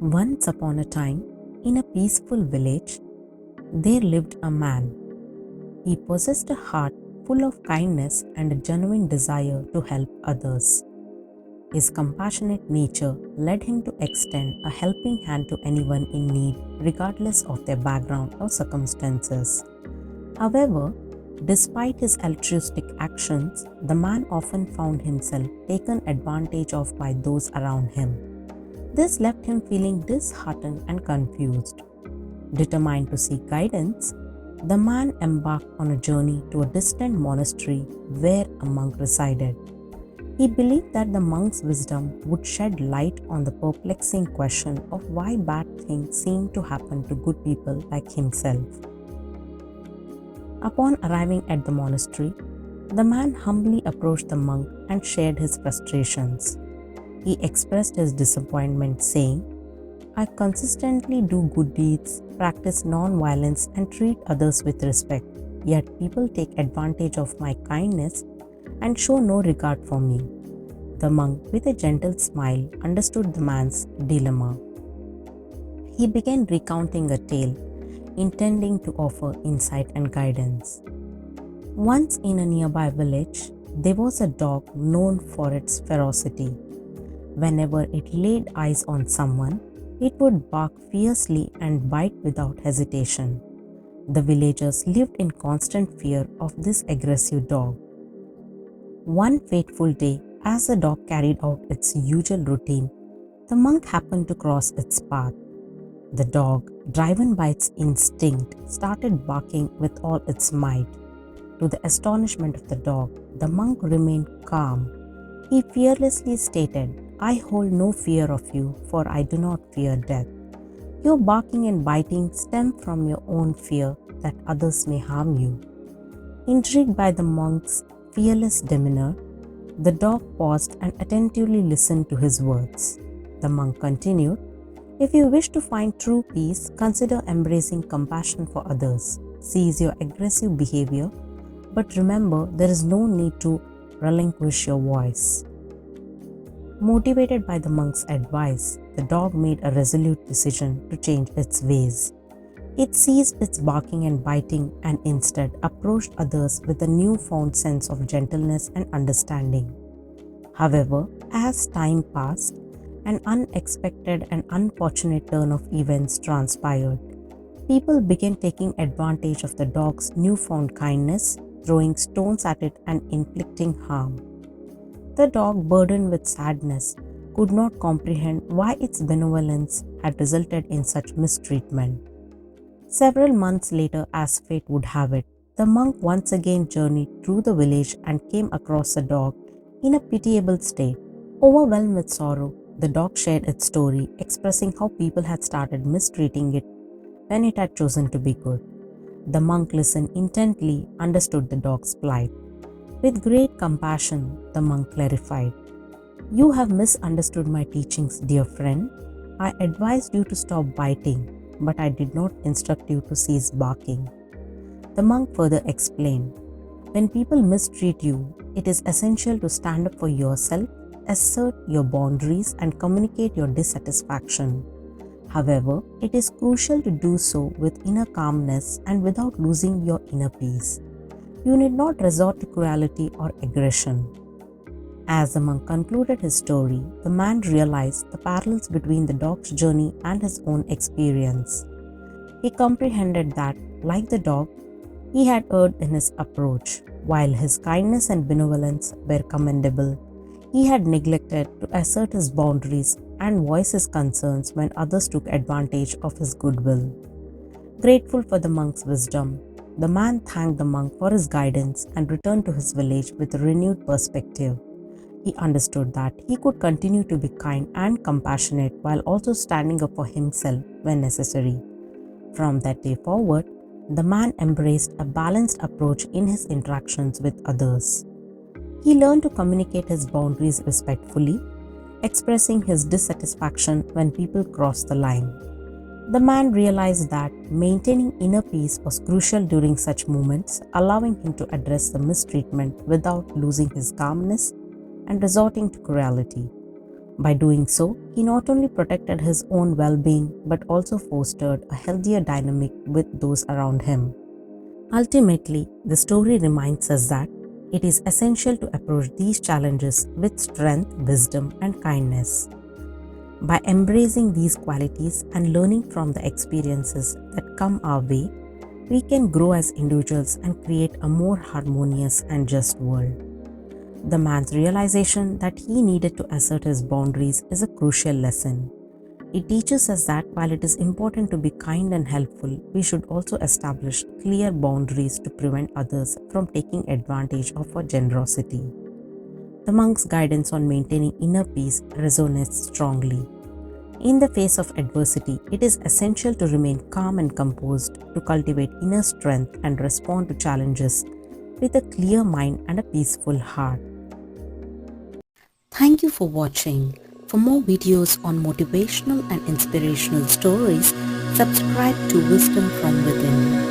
Once upon a time, in a peaceful village, there lived a man. He possessed a heart full of kindness and a genuine desire to help others. His compassionate nature led him to extend a helping hand to anyone in need, regardless of their background or circumstances. However, despite his altruistic actions, the man often found himself taken advantage of by those around him. This left him feeling disheartened and confused. Determined to seek guidance, the man embarked on a journey to a distant monastery where a monk resided. He believed that the monk's wisdom would shed light on the perplexing question of why bad things seem to happen to good people like himself. Upon arriving at the monastery, the man humbly approached the monk and shared his frustrations. He expressed his disappointment, saying, "I consistently do good deeds, practice non-violence, and treat others with respect. Yet people take advantage of my kindness and show no regard for me." The monk, with a gentle smile, understood the man's dilemma. He began recounting a tale, intending to offer insight and guidance. Once in a nearby village, there was a dog known for its ferocity. Whenever it laid eyes on someone, it would bark fiercely and bite without hesitation. The villagers lived in constant fear of this aggressive dog. One fateful day, as the dog carried out its usual routine, the monk happened to cross its path. The dog, driven by its instinct, started barking with all its might. To the astonishment of the dog, the monk remained calm. He fearlessly stated, "I hold no fear of you, for I do not fear death. Your barking and biting stem from your own fear that others may harm you." Intrigued by the monk's fearless demeanor, the dog paused and attentively listened to his words. The monk continued, "If you wish to find true peace, consider embracing compassion for others. Cease your aggressive behavior, but remember there is no need to relinquish your voice." Motivated by the monk's advice, the dog made a resolute decision to change its ways. It ceased its barking and biting and instead approached others with a newfound sense of gentleness and understanding. However, as time passed, an unexpected and unfortunate turn of events transpired. People began taking advantage of the dog's newfound kindness, throwing stones at it and inflicting harm. The dog, burdened with sadness, could not comprehend why its benevolence had resulted in such mistreatment. Several months later, as fate would have it, the monk once again journeyed through the village and came across a dog in a pitiable state. Overwhelmed with sorrow, the dog shared its story, expressing how people had started mistreating it when it had chosen to be good. The monk listened intently, understood the dog's plight. With great compassion, the monk clarified, "You have misunderstood my teachings, dear friend. I advised you to stop biting, but I did not instruct you to cease barking." The monk further explained, "When people mistreat you, it is essential to stand up for yourself, assert your boundaries, and communicate your dissatisfaction. However, it is crucial to do so with inner calmness and without losing your inner peace. You need not resort to cruelty or aggression." As the monk concluded his story, the man realized the parallels between the dog's journey and his own experience. He comprehended that, like the dog, he had erred in his approach. While his kindness and benevolence were commendable, he had neglected to assert his boundaries and voice his concerns when others took advantage of his goodwill. Grateful for the monk's wisdom, the man thanked the monk for his guidance and returned to his village with a renewed perspective. He understood that he could continue to be kind and compassionate while also standing up for himself when necessary. From that day forward, the man embraced a balanced approach in his interactions with others. He learned to communicate his boundaries respectfully, expressing his dissatisfaction when people crossed the line. The man realized that maintaining inner peace was crucial during such moments, allowing him to address the mistreatment without losing his calmness and resorting to cruelty. By doing so, he not only protected his own well-being but also fostered a healthier dynamic with those around him. Ultimately, the story reminds us that it is essential to approach these challenges with strength, wisdom, and kindness. By embracing these qualities and learning from the experiences that come our way, we can grow as individuals and create a more harmonious and just world. The man's realization that he needed to assert his boundaries is a crucial lesson. It teaches us that while it is important to be kind and helpful, we should also establish clear boundaries to prevent others from taking advantage of our generosity. The monk's guidance on maintaining inner peace resonates strongly. In the face of adversity, it is essential to remain calm and composed, to cultivate inner strength and respond to challenges with a clear mind and a peaceful heart. Thank you for watching. For more videos on motivational and inspirational stories, subscribe to Wisdom from Within.